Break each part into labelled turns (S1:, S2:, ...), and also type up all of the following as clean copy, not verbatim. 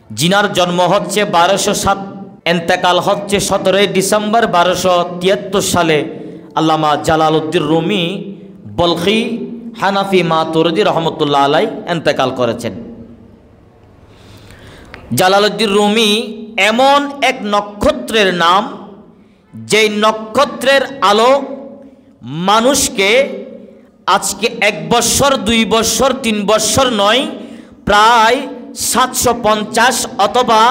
S1: জিনার জন্ম হচ্ছে 1207, এন্তেকাল হচ্ছে 17 ডিসেম্বর 1273 সালে। আল্লামা জালালউদ্দিন রুমি বলখি হানাফি মাতুরিদি রহমতুল্লাহ আলাই এন্তেকাল করেছেন। জালালউদ্দিন রুমি এমন এক নক্ষত্রের নাম, যেই নক্ষত্রের আলো মানুষকে আজকে 1 বৎসর 2 বৎসর 3 বৎসর নয়, প্রায় 750 অথবা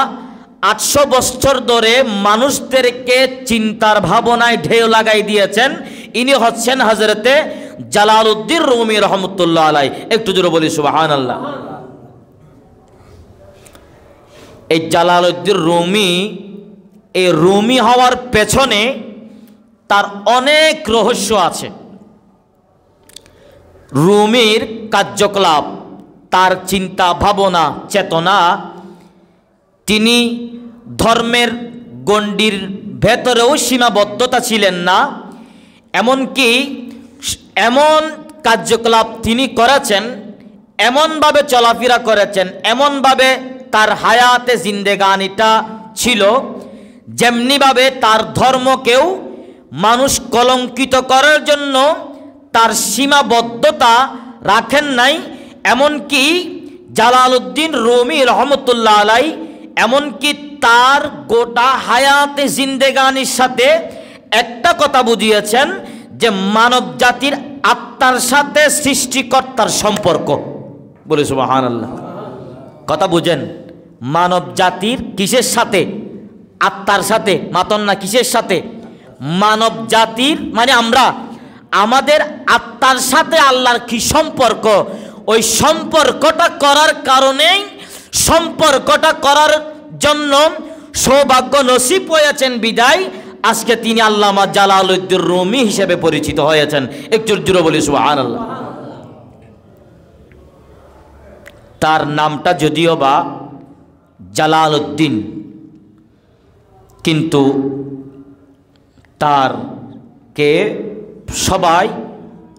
S1: 800 বৎসর ধরে মানুষদেরকে চিন্তার ভাবনায় ঢেউ লাগাই দিয়েছেন। ইনি হচ্ছেন হযরতে জালালউদ্দিন রুমি রহমতুল্লাহ আলাই। একটু জোরে বলি সুবহানাল্লাহ। এই জালালউদ্দিন রুমি, এই রুমি হওয়ার পেছনে তার অনেক রহস্য আছে। রুমির কার্যকলাপ, তার চিন্তা ভাবনা চেতনা, তিনি ধর্মের গণ্ডির ভেতরেও সীমাবদ্ধতা ছিলেন না। এমনকি এমন কার্যকলাপ তিনি করেছেন, এমনভাবে চলাফেরা করেছেন, এমনভাবে তার হায়াতে জিন্দেগানিটা ছিল, যেমনিভাবে তার ধর্মকেও মানুষ কলঙ্কিত করার জন্য তার সীমাবদ্ধতা রাখেন নাই। এমনকি জালালউদ্দিন রুমি রহমতুল্লাহ আলাই এমনকি তার গোটা হায়াতে জিন্দেগানির সাথে একটা কথা বুঝিয়েছেন যে মানব জাতির আত্মার সাথে সৃষ্টিকর্তার সম্পর্ক। বলে সুবহানাল্লাহ। কথা বুঝেন, মানব জাতির কিসের সাথে? আত্মার সাথে। মাতন না, কিসের সাথে? মানব জাতির মানে আমরা, আমাদের আত্মার সাথে আল্লাহর কি সম্পর্ক, ওই সম্পর্কটা করার কারণেই, সম্পর্কটা করার জন্য সৌভাগ্য নসিব হয়েছেন বিদায় আজকে তিনি আল্লামা জালালউদ্দিন রুমি হিসেবে পরিচিত হয়েছেন। একটু জোরে বলি সুবহানাল্লাহ। তার নামটা যদিও বা জালালউদ্দিন, কিন্তু তারকে সবাই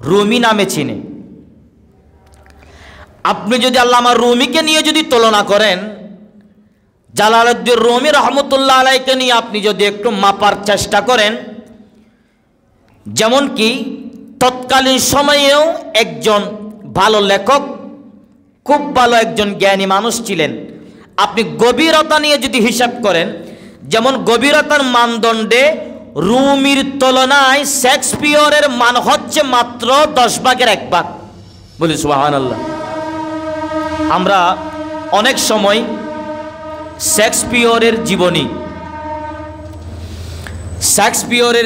S1: রুমি নামে চিনে। আপনি যদি আল্লামা রুমিকে নিয়ে যদি তুলনা করেন, জালালউদ্দিন রুমি রহমতুল্লাহ আলাইকে নিয়ে আপনি যদি একটু মাপার চেষ্টা করেন, যেমন কি তৎকালীন সময়েও একজন ভালো লেখক, খুব ভালো একজন জ্ঞানী মানুষ ছিলেন। আপনি গভীরতা নিয়ে যদি হিসাব করেন, যেমন গভীরতার মানদণ্ডে রুমির তুলনায় শেক্সপিয়রের মান হচ্ছে মাত্র 10 ভাগের 1 ভাগ। বলি সুবহানাল্লাহ। আমরা অনেক সময় শেক্সপিয়রের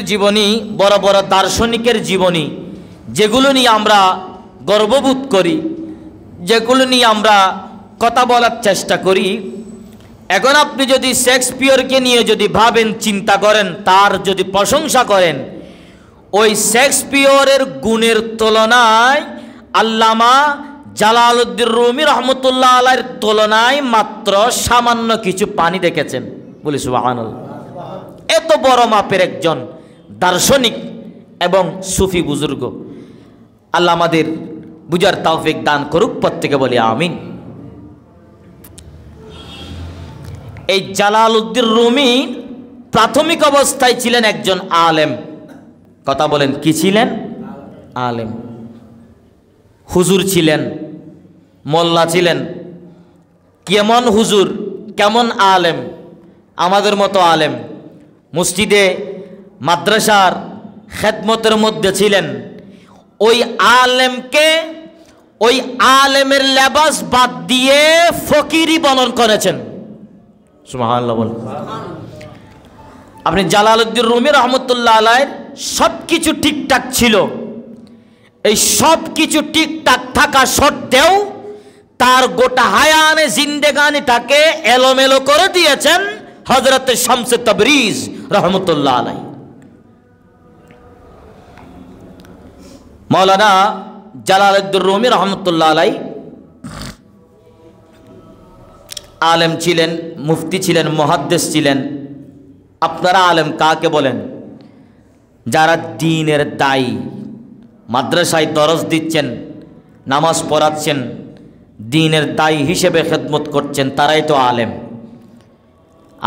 S1: জীবনী, বড় বড় দার্শনিকের জীবনী, যেগুলো নিয়ে আমরা গর্ববোধ করি, যেগুলো নিয়ে আমরা কথা বলার চেষ্টা করি, এখন আপনি যদি শেক্সপিয়রকে নিয়ে যদি ভাবেন, চিন্তা করেন, তার যদি প্রশংসা করেন, ওই শেক্সপিয়রের গুণের তুলনায় আল্লামা জালালউদ্দিন রুমি রহমতুল্লাহ আলাইহির তুলনায় মাত্র সামান্য কিছু পানি দেখেছেন। বলি সুবহানাল্লাহ। এত বড় মাপের একজন দার্শনিক এবং সুফি বুজুর্গ, আল্লাহ আমাদের বুঝার তৌফিক দান করুক, প্রত্যেকে বলি আমিন। এই জালালউদ্দিন রুমি প্রাথমিক অবস্থায় ছিলেন একজন আলেম। কথা বলেন, কি ছিলেন? আলেম। হুজুর ছিলেন, মোল্লা ছিলেন। কেমন হুজুর, কেমন আলেম? আমাদের মতো আলেম। মসজিদে মাদ্রাসার খেদমতের মধ্যে ছিলেন। ওই আলেমকে, ওই আলেমের লেবাস বাদ দিয়ে ফকিরি বরণ করেছেন। সুবহানাল্লাহ বল। আপনি জালালউদ্দিন রুমি রহমতুল্লাহ আলাইহির সব কিছু ঠিকঠাক ছিল। এই সব কিছু ঠিকঠাক থাকা সত্ত্বেও তার গোটা হায়ানে জিন্দেগানিটাকে এলোমেলো করে দিয়েছেন হযরতে শামসে তাবরিজ রহমতুল্লাহ আলাইহি। মাওলানা জালালউদ্দিন রুমি রহমতুল্লাহ আলাইহি আলেম ছিলেন, মুফতি ছিলেন, মুহাদ্দিস ছিলেন। আপনারা আলেম কাকে বলেন? যারা দ্বীনের দায়ী, মাদ্রাসায় দরস দিচ্ছেন, নামাজ পড়াচ্ছেন, দ্বীনের দায়ী হিসেবে খেদমত করছেন, তারাই তো আলেম।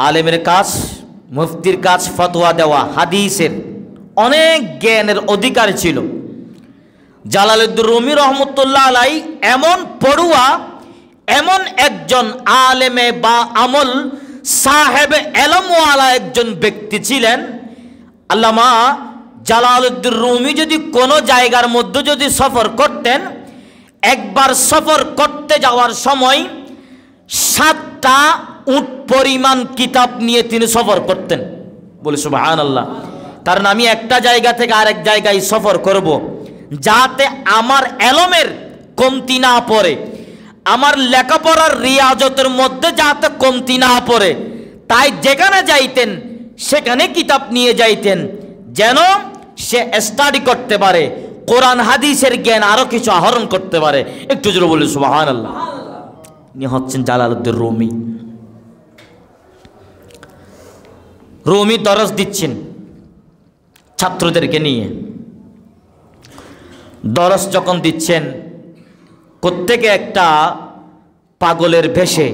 S1: আলেমের কাজ, মুফতির কাজ ফতোয়া দেওয়া, হাদিসের অনেক জ্ঞানের অধিকার ছিল। জালালউদ্দিন রুমি রহমতুল্লাহ আলাই এমন পড়ুয়া, এমন একজন আলেমে বা আমল সাহেব এলমওয়ালা একজন ব্যক্তি ছিলেন। আল্লামা জালালউদ্দিন রুমি যদি কোনো জায়গার মধ্যে যদি সফর করতেন, একবার সফর করতে যাওয়ার সময় 7টা উট পরিমাণ কিতাব নিয়ে তিনি সফর করতেন। বলি সুবহানাল্লাহ। কারণ আমি একটা জায়গা থেকে আরেক জায়গায় সফর করব, যাতে আমার এলমের কমতি না পড়ে, আমার লেখাপড়ার রিয়াজতের মধ্যে যাতে কমতি না পড়ে, তাই যেখানে যাইতেন সেখানে কিতাব নিয়ে যাইতেন, যেন সে স্টাডি করতে পারে, কোরআন হাদিসের জ্ঞান আরো কিছু আহরণ করতে পারে। একটু জোরে বলি সুবহানাল্লাহ। ইনি হচ্ছেন জালালউদ্দিন রুমি। রুমি দরস দিচ্ছেন ছাত্রদেরকে নিয়ে। দরস যখন দিচ্ছেন, প্রত্যেকে একটা পাগলের ভেষে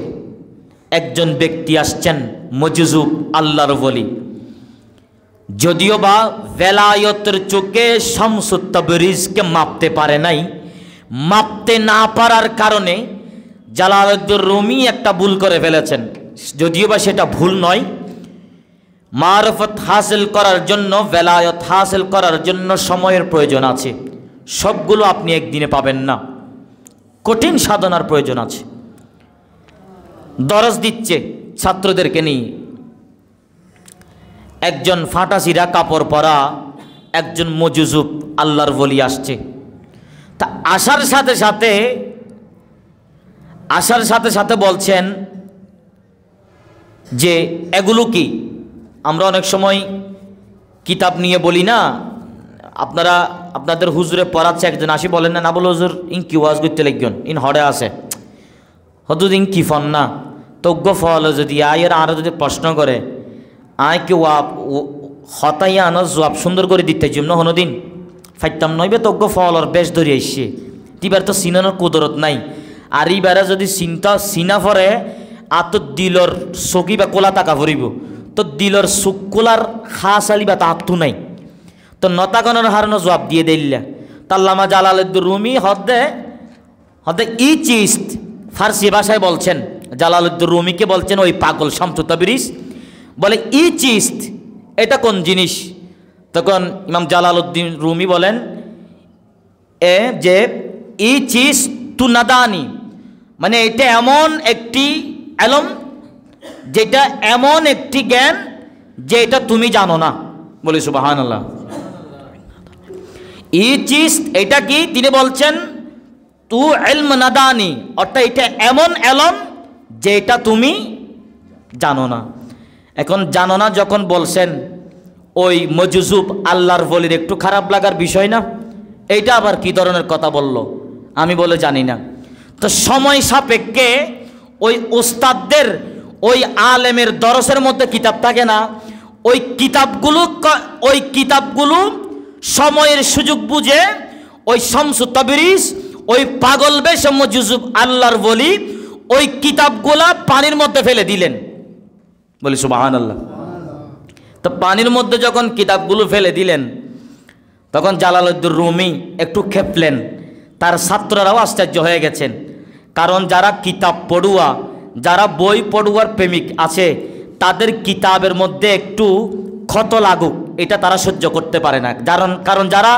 S1: একজন ব্যক্তি আসছেন, মজজুব আল্লাহর ওলি। যদিও বা বেলায়তের চোখে শামসুত তাবরিজকে মাপতে পারে নাই, মাপতে না পারার কারণে জালালউদ্দিন রুমি একটা ভুল করে ফেলেছেন। যদিও বা সেটা ভুল নয়, মারফত হাসিল করার জন্য, বেলায়ত হাসিল করার জন্য সময়ের প্রয়োজন আছে। সবগুলো আপনি একদিনে পাবেন না, কঠিন সাধনার প্রয়োজন আছে। দরস দিচ্ছে ছাত্রদেরকে নিয়ে। একজন ফাটাসিরা কাপড় পরা একজন মজুজুব আল্লাহর ওলি আসছে। তা আসার সাথে সাথে বলছেন যে এগুলো কি? আমরা অনেক সময় কিতাব নিয়ে বলি না, আপনাদের হুজুরে পড়াচ্ছে একজন আসি বলেন না, না বলে হুজুর ইন কি ওয়াজ করতে লিখবেন, ইন হরে আছে হতুদ ইন কি ফন না তজ্ঞ ফল যদি আয়ের আরো যদি প্রশ্ন করে আয় কি হতাইয়া আনো জবাব সুন্দর করে দিতে জন্য হনোদিন ফাইতাম নইবে তজ্ঞ ফলর বেশ ধরে আসছে। তিবার তো সিনানোর কুদরত নাই। আর এইবারে যদি সিনা ফরে আর তো দিলর চকি বা কোলা টাকা ভরিব, তো দিলর চুক কোলার খাস আলি বা তাঁতু নাই, তো নতাগণের হারানো জবাব দিয়ে দিল্লা। তাল্লামা জালালউদ্দিন রুমি হদে ই চিস্ত ফার্সি ভাষায় বলছেন, জালালউদ্দিন রুমিকে বলছেন ওই পাগল শামসুত তাবরিজ, বলে ই চিস্ত এটা কোন জিনিস? তখন ইমাম জালালউদ্দিন রুমি বলেন যে ই চিজ তু নাদানি, মানে এটা এমন একটি এলম, যেটা এমন একটি জ্ঞান যেটা তুমি জানো না। বলি সুবহানাল্লাহ। ই চিজ এটা কি? তিনি বলছেন তু ইলম নাদানি, অর্থাৎ এটা এমন এলম যেটা তুমি জানো না। এখন জানো না যখন বলছেন, ওই মজজুব আল্লাহর ওলির একটু খারাপ লাগার বিষয় না? এইটা আবার কি ধরনের কথা বলল? আমি বলে জানি না। তো সময় সাপেক্ষে ওই ওস্তাদদের, ওই আলেমের দরসের মধ্যে কিতাব থাকে না, ওই কিতাবগুলো সময়ের সুযোগ বুঝে ওই শামসুত তাবরিজ, ওই পাগল বেশ মজজুব আল্লাহর ওলি ওই কিতাবগুলা পানির মধ্যে ফেলে দিলেন। বলি সুবহানাল্লাহ। তো পানির মধ্যে যখন কিতাবগুলো ফেলে দিলেন, তখন জালালউদ্দিন রুমি একটু খেপলেন, তার ছাত্ররাও আশ্চর্য হয়ে গেছেন। কারণ যারা কিতাব পড়ুয়া, যারা বই পড়ুয়ার প্রেমিক আছে, তাদের কিতাবের মধ্যে একটু ক্ষত লাগুক এটা তারা সহ্য করতে পারে না। কারণ যারা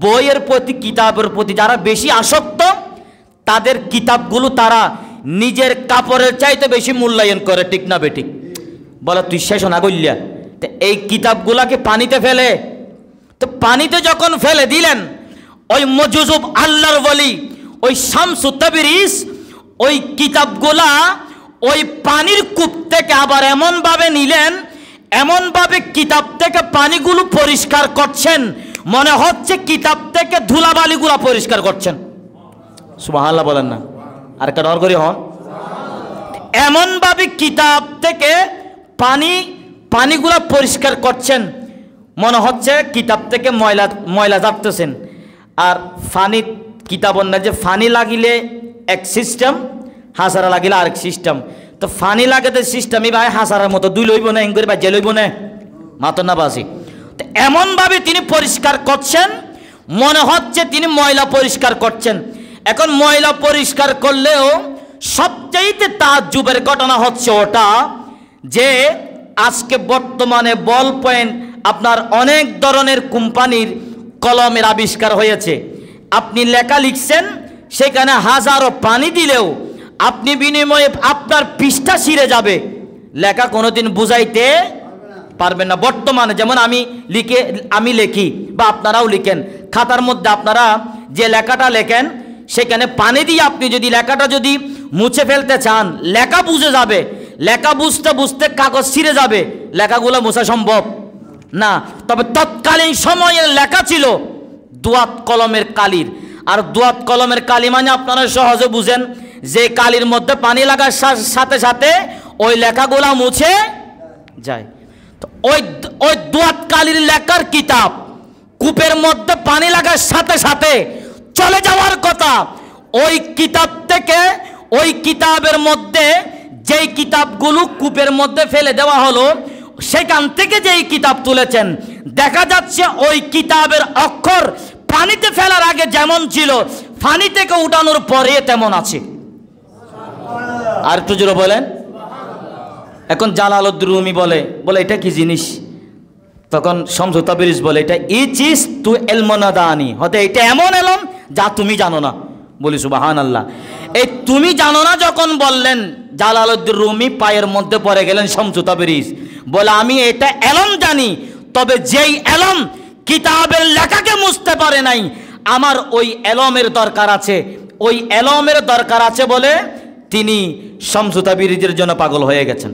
S1: বইয়ের প্রতি, কিতাবের প্রতি যারা বেশি আসক্ত, তাদের কিতাবগুলো তারা নিজের কাপড়ের চাইতে বেশি মূল্যায়ন করে। ঠিক না বেঠিক? বলে তুই শেষ না করলিয়া। তো এই কিতাবগুলাকে পানিতে ফেলে, তো পানিতে যখন ফেলে দিলেন, ওই মজজুব আল্লাহর ওলি ওই শামসুত তাবরিজ ওই কিতাবগুলা ওই পানির কূপ থেকে আবার এমনভাবে নিলেন, এমনভাবে কিতাব থেকে পানিগুলো পরিষ্কার করছেন, মনে হচ্ছে কিতাব থেকে ধুলাবালিগুলা পরিষ্কার করছেন। সুবহানাল্লাহ বলেন না? আর একটা নর করি হন। এমনভাবে কিতাব থেকে পানিগুলা পরিষ্কার করছেন, মনে হচ্ছে কিতাব থেকে ময়লা যাচ্ছেন। আর ফানি কিতাব না যে ফানি লাগিলে এক সিস্টেম, হাসারা লাগিলে আরেক সিস্টেম। তো ফানি লাগাতে সিস্টেমই ভাই হাসারের মতো দুই লইব না এঙ্গুরি বাজে লইব না মাতর না বাসি। তো এমনভাবে তিনি পরিষ্কার করছেন মনে হচ্ছে তিনি ময়লা পরিষ্কার করছেন। এখন ময়লা পরিষ্কার করলেও সবচাইতে তাজ্জুবের ঘটনা হচ্ছে ওটা যে আজকে বর্তমানে বল পয়েন্ট আপনার অনেক ধরনের কোম্পানির কলমের আবিষ্কার হয়েছে। আপনি লেখা লিখছেন সেখানে হাজারো পানি দিলেও আপনি বিনিময়ে আপনার পৃষ্ঠা ছিঁড়ে যাবে, লেখা কোনোদিন বুঝাইতে পারবেন না। বর্তমানে যেমন আমি লিখি বা আপনারাও লিখেন, খাতার মধ্যে আপনারা যে লেখাটা লেখেন সেখানে পানি দিয়ে আপনি যদি লেখাটা যদি মুছে ফেলতে চান লেখা বুঝে যাবে, লেখা বুঝতে বুঝতে কাগজ ছিঁড়ে যাবে, লেখাগুলো মোছা সম্ভব না। তবে তৎকালীন সময়ের লেখা ছিল দোয়াত কলমের কালির। আর দোয়াত কলমের কালি মানে আপনারা সহজে বুঝেন যে কালির মধ্যে পানি লাগার সাথে সাথে ওই লেখাগুলা মুছে যায়। তো ওই দোয়াত কালির লেখার কিতাব কূপের মধ্যে পানি লাগার সাথে সাথে চলে যাওয়ার কথা। ওই কিতাব থেকে ওই কিতাবের মধ্যে যেই কিতাবগুলো কূপের মধ্যে ফেলে দেওয়া হলো সেখান থেকে যেই কিতাব তুলেছেন দেখা যাচ্ছে ওই কিতাবের অক্ষর পানিতে ফেলার আগে যেমন ছিল পানি থেকে উঠানোর পরে তেমন আছে। আর একটু জোরে বলেন। এখন জালালউদ্দিন রুমি বলে এটা কি জিনিস? তখন শামসুত তাবরিজ বলে এটা এই চিজ তু এলমনাদানি, হতে এটা এমন এলম যা তুমি জানো না। বলি সুবহানাল্লাহ। এই তুমি জানো না যখন বললেন জালালউদ্দিন রুমি পায়ের মধ্যে পড়ে গেলেন শামসুত তাবরিজ বলে আমি এটা এলম জানি, তবে যেই এলম কিতাবের লেখাকে মুছতে পারে নাই আমার ওই এলমের দরকার আছে। ওই এলমের দরকার আছে বলে তিনি শামসুত তাবরিজের জন্য পাগল হয়ে গেছেন।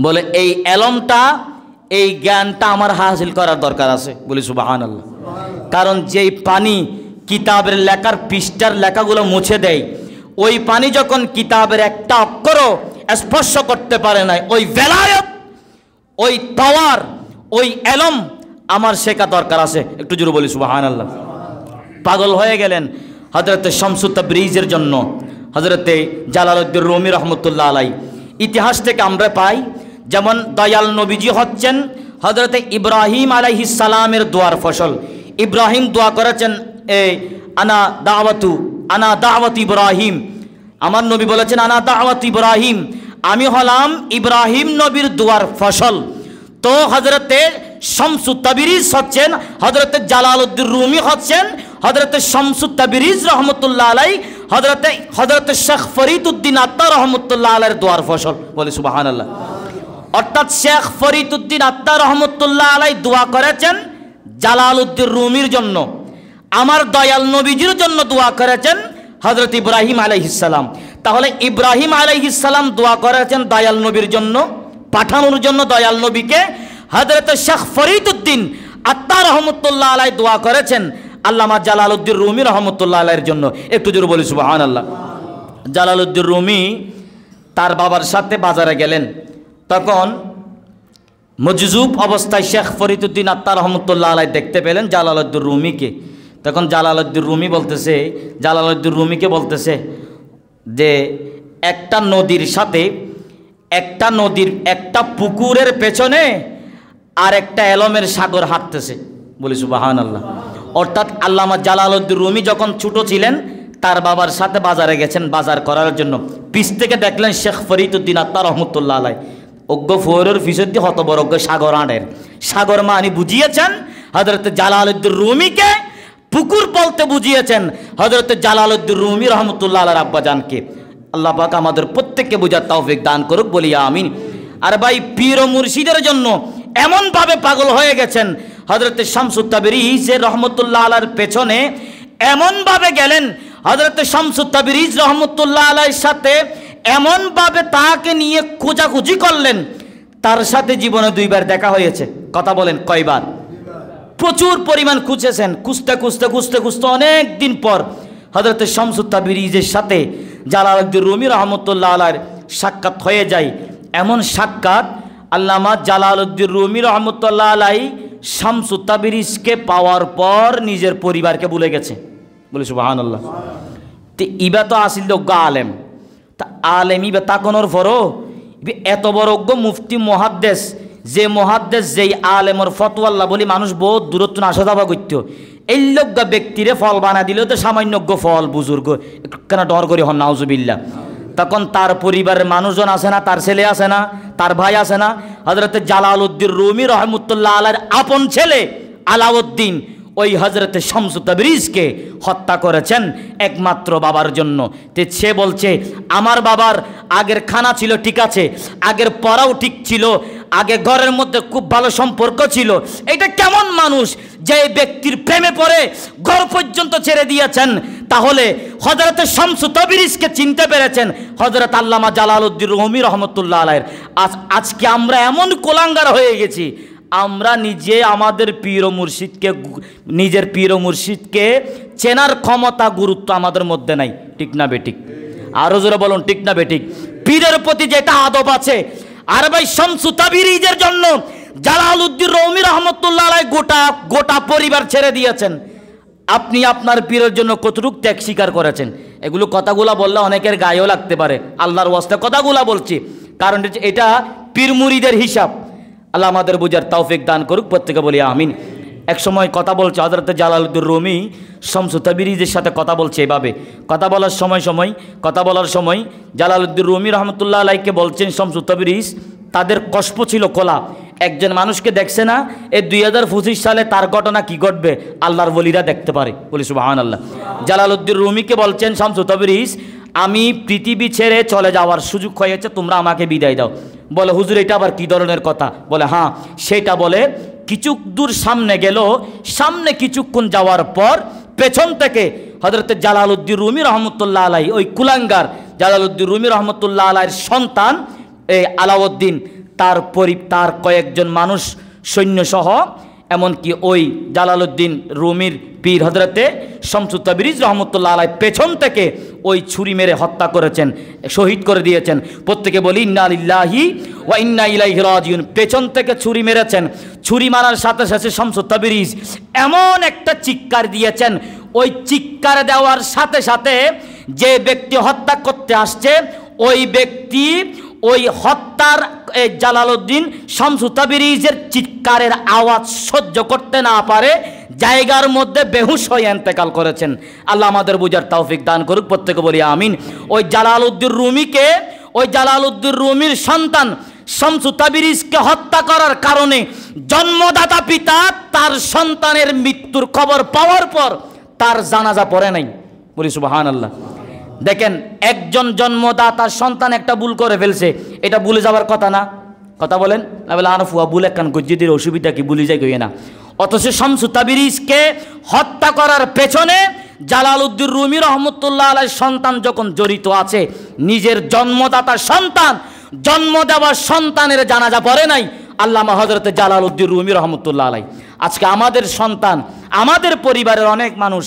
S1: বলে এই এলমটা এই জ্ঞানটা আমার হাসিল করার দরকার আছে। বলি সুবহানাল্লাহ। কারণ যেই পানি কিতাবের লেখার পৃষ্ঠার লেখাগুলো মুছে দেয় ওই পানি যখন কিতাবের একটা অক্ষরও স্পর্শ করতে পারে না ওই বেলায়েত ওই পাওয়ার ওই এলম আমার শেখা দরকার আছে। একটু জোরে বলি সুবহানাল্লাহ। পাগল হয়ে গেলেন হযরতে শামসুত তাবরিজের জন্য। হযরতে জালালউদ্দিন রুমি রহমতুল্লাহ আলাই ইতিহাস থেকে আমরা পাই যেমন দয়াল নবীজি হচ্ছেন হযরতে ইব্রাহিম আলাইহিস সালামের দোয়ার ফসল। ইব্রাহিম দোয়া করেছেন আনা দাওয়াতু ইব্রাহিম। আমার নবী বলেছেন আনা দাওয়াতু ইব্রাহিম, আমি হলাম ইব্রাহিম নবীর দোয়ার ফসল। তো হযরতে শামসুত তাবরিজ হচ্ছেন হযরতে জালালউদ্দিন রুমি হচ্ছেন হযরতে শামসুত তাবরিজ রহমতুল্লাহ আলাই হযরতে শেখ ফরিদউদ্দিন আত্তার রহমতুল্লাহ আলাইহির দোয়ার ফসল। বলি সুবহানাল্লাহ। অর্থাৎ শেখ ফরিদউদ্দিন আত্তার রহমতুল্লাহ আলাই দোয়া করেছেন জালালউদ্দিন রুমির জন্য, আমার দয়াল নবীজির জন্য দোয়া করেছেন হযরত ইব্রাহিম আলাইহিস সালাম। তাহলে ইব্রাহিম আলাইহিস সালাম দোয়া করেছেন দয়াল নবীর জন্য, পাঠানোর জন্য দয়াল নবীকে। হযরত শেখ ফরিদউদ্দিন আত্তার রহমতুল্লাহ আলাই দোয়া করেছেন আল্লামা জালালউদ্দিন রুমি রহমতুল্লাহ আলাইহির জন্য। একটু জোরে বলি সুবহানাল্লাহ। জালালউদ্দিন রুমি তার বাবার সাথে বাজারে গেলেন, তখন মজজুব অবস্থায় শেখ ফরিদউদ্দিন আত্তার রহমতুল্লাহ আলাই দেখতে পেলেন জালালউদ্দিন রুমিকে। তখন জালালউদ্দিন রুমিকে বলতেছে যে একটা নদীর সাথে একটা পুকুরের পেছনে আর একটা এলমের সাগর হাঁটতেছে। বলি সুবহানাল্লাহ। অর্থাৎ আল্লামা জালালউদ্দিন রুমি যখন ছোট ছিলেন তার বাবার সাথে বাজারে গেছেন বাজার করার জন্য, পিছ থেকে দেখলেন শেখ ফরিদউদ্দিন আত্তার রহমতুল্লাহ আলাই অজ্ঞ ফোরের ফিসের দিয়ে হত বড় সাগর আঁটের সাগর মানি বুঝিয়েছেন হযরত জালালউদ্দিন রুমিকে, পুকুর বলতে বুঝিয়েছেন হযরত জালালউদ্দিন রুমি রহমতুল্লাহ আলাইহির আব্বাজানকে। আল্লাহ পাক আমাদের প্রত্যেককে বুঝার তৌফিক দান করুক, বলি আমিন। আর ভাই পীর ও মুর্শিদের জন্য এমনভাবে পাগল হয়ে গেছেন হযরত শামসুত তাবরিজ রহমতুল্লাহ আলাইহির পেছনে, এমনভাবে গেলেন হযরত শামসুত তাবরিজ রহমতুল্লাহ আলাইহির সাথে, এমনভাবে তাকে নিয়ে খোঁজাখুঁজি করলেন। তার সাথে জীবনে দুইবার দেখা হয়েছে। কথা বলেন কয়বার? প্রচুর পরিমাণ খুঁজেছেন। খুঁজতে অনেক দিন পর হযরত শামসুত তাবরিজের সাথে জালালউদ্দিন রুমি রহমতুল্লাহ আলাইহির সাক্ষাৎ হয়ে যায়। এমন সাক্ষাৎ আল্লামা জালালউদ্দিন রুমি রহমতুল্লাহ আলাইহি শামসুত তাবরিজকে পাওয়ার পর নিজের পরিবারকে ভুলে গেছে। বলি সুবহানাল্লাহ। তো ইবা তো আসিল যোগ্য আলেম, তা আলেমি বা তাকনোর পরও এত বড় মুফতি মহাদ্দেশ, যে মহাদ্দেশ যেই আলেমর ফতোয়াল্লাহ বলি মানুষ বহুত দূরত্ব আসা যাওয়া করত, এই লোক ব্যক্তিরে ফল বানা দিলেও তো সামান্যজ্ঞ ফল বুজুর্গ কেন ডর করি হন নাউজুবিল্লাহ। তখন তার পরিবারের মানুষজন আছে না, তার ছেলে আছে না, তার ভাই আছে না। হযরতে জালালউদ্দিন রুমি রহমতুল্লাহ আলাইহির আপন ছেলে আলাউদ্দিন ওই হযরতে শামসু তাবরিজকে হত্যা করেছেন একমাত্র বাবার জন্য। তে সে বলছে আমার বাবার আগের খানা ছিল ঠিক আছে, আগের পড়াও ঠিক ছিল, আগে ঘরের মধ্যে খুব ভালো সম্পর্ক ছিল। এটা কেমন মানুষ যে ব্যক্তির প্রেমে পড়ে ঘর পর্যন্ত ছেড়ে দিয়েছেন? তাহলে হযরতে শামসু তাবরিজকে চিনতে পেরেছেন হযরত আল্লামা জালালউদ্দিন রুমি রহমতুল্লাহ আলাইহির। আজকে আমরা এমন কোলাঙ্গার হয়ে গেছি, আমরা নিজে আমাদের পীর ও মুর্শিদকে, নিজের পীর ও মুর্শিদকে চেনার ক্ষমতা গুরুত্ব আমাদের মধ্যে নাই। ঠিক না বেঠিক? আরো জোরে বলুন ঠিক না বেঠিক? পীরের প্রতি যেটা আদব আছে, আর ভাই শামসু তাবরিজের জন্য জালালউদ্দিন রুমি রহমতুল্লাহ আলাইহি গোটা পরিবার ছেড়ে দিয়েছেন। আপনি আপনার পীরের জন্য কতটুকু ত্যাগ স্বীকার করেছেন? এগুলো কথাগুলা বললে অনেকের গায়েও লাগতে পারে, আল্লাহর ওয়াস্তে কথাগুলা বলছি, কারণ এটা পীর মুরিদের হিসাব। আল্লাহ আমাদের বুঝার তৌফিক দান করুক, প্রত্যেকে বলি আমিন। এক সময় কথা বলছে হযরত জালালউদ্দিন রুমি শামসু তাবরিজের সাথে কথা বলছে এভাবে, কথা বলার সময় জালালউদ্দিন রুমি রহমতুল্লাহ আলাইহিকে বলছেন শামসু তাবরিজ তাদের কষ্ট ছিল খোলা, একজন মানুষকে দেখছে না, এই 2025 সালে তার ঘটনা কি ঘটবে আল্লাহর ওলিরা দেখতে পারে, বলি সুবহানাল্লাহ। জালালউদ্দিন রুমিকে বলছেন শামসু তাবরিজ আমি পৃথিবী ছেড়ে চলে যাওয়ার সুযোগ হয়েছে, তোমরা আমাকে বিদায় দাও। বলে হুজুর এটা আবার কি ধরনের কথা? বলে হ্যাঁ সেটা। বলে কিছু দূর সামনে গেল, সামনে কিছুক্ষণ যাওয়ার পর পেছন থেকে হযরত জালালউদ্দিন রুমি রহমতুল্লাহ আলাইহি, ওই কুলাঙ্গার জালালউদ্দিন রুমি রহমতুল্লাহ আলাইহির সন্তান এই আলাউদ্দিন, তার কয়েকজন মানুষ সৈন্যসহ, এমনকি ওই জালালউদ্দিন রুমির পীর হযরতে শামসু তাবরিজ রহমতুল্লাহ আলাইহি পেছন থেকে ওই ছুরি মেরে হত্যা করেছেন, শহীদ করে দিয়েছেন। প্রত্যেকে বলি ইন্না লিল্লাহি ওয়া ইন্না ইলাইহি রাজিউন। পেছন থেকে ছুরি মেরেছেন, ছুরি মারার সাথে সাথে শামসু তাবরিজ এমন একটা চিৎকার দিয়েছেন, ওই চিৎকার দেওয়ার সাথে সাথে যে ব্যক্তি হত্যা করতে আসছে ওই ব্যক্তি ওই হত্যার জালালউদ্দিন শামসু তাবরিজের চিৎকারের আওয়াজ সহ্য করতে না পারে জায়গার মধ্যে বেহুশ হয়ে ইন্তেকাল করেছেন। আল্লাহ আমাদের বুঝার তৌফিক দান করুক, প্রত্যেকে বলি আমিন। ওই জালালউদ্দিন রুমিকে, ওই জালালউদ্দিন রুমির সন্তান শামসু তাবরিজকে হত্যা করার কারণে জন্মদাতা পিতা তার সন্তানের মৃত্যুর খবর পাওয়ার পর তার জানাজা পড়ে নাই, বলি সুবহানাল্লাহ। দেখেন একজন জন্মদাতার সন্তান একটা ভুল করে ফেলছে, এটা ভুলে যাওয়ার কথা না? কথা বলেন না? বলে আর ফুয়া ভুল একখান গজ্জিদের অসুবিধা কি, ভুলে যায় কই না। অথচ শামসু তাবরিজকে হত্যা করার পেছনে জালালউদ্দিন রুমি রহমতুল্লাহ আলাইহির সন্তান যখন জড়িত আছে, নিজের জন্মদাতা সন্তান, জন্ম দেওয়ার সন্তানের জানাজা পড়ে নাই আল্লামা হযরতে জালালউদ্দিন রুমি রহমতুল্লাহ আলাইহি। আজকে আমাদের সন্তান, আমাদের পরিবারের অনেক মানুষ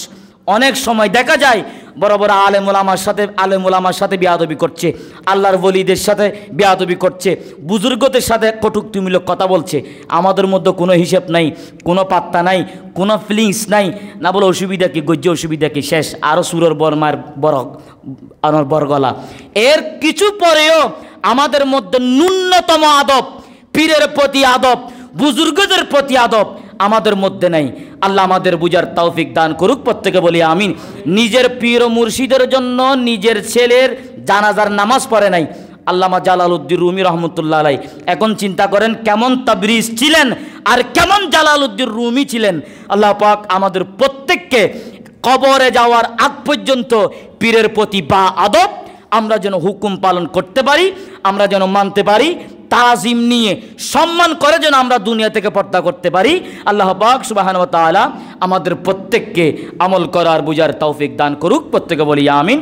S1: অনেক সময় দেখা যায় বড় বড় আলেম ওলামার সাথে বেয়াদবি করছে, আল্লাহর ওলিদের সাথে বেয়াদবি করছে, বুজুর্গদের সাথে কটূক্তিমূলক কথা বলছে। আমাদের মধ্যে কোনো হিসেব নাই, কোনো পাত্তা নাই, কোনো ফিলিংস নাই। না বলে অসুবিধা কি, গজ্য অসুবিধা কি, শেষ আরও সুরের বর্মার বরগলা। এর কিছু পরেও আমাদের মধ্যে ন্যূনতম আদব, পীরের প্রতি আদব, বুজুর্গদের প্রতি আদব আমাদের মধ্যে নাই। আল্লাহ আমাদের বুঝার তৌফিক দান করুক, প্রত্যেকে বলি আমিন। নিজের পীর ও মুর্শিদের জন্য নিজের ছেলের জানাজার নামাজ পড়ে নাই আল্লামা জালালউদ্দিন রুমি রহমতুল্লাহ আলাইহি। এখন চিন্তা করেন কেমন তাবরিজ ছিলেন আর কেমন জালালউদ্দিন রুমি ছিলেন। আল্লাহ পাক আমাদের প্রত্যেককে কবরে যাওয়ার আগ পর্যন্ত পীরের প্রতি বা আদব আমরা যেন হুকুম পালন করতে পারি, আমরা যেন মানতে পারি, তাজিম নিয়ে সম্মান করে যেন আমরা দুনিয়া থেকে পর্দা করতে পারি। আল্লাহ পাক সুবহানাহু ওয়া তাআলা আমাদের প্রত্যেককে আমল করার বুঝার তৌফিক দান করুক, প্রত্যেকে বলি আমিন।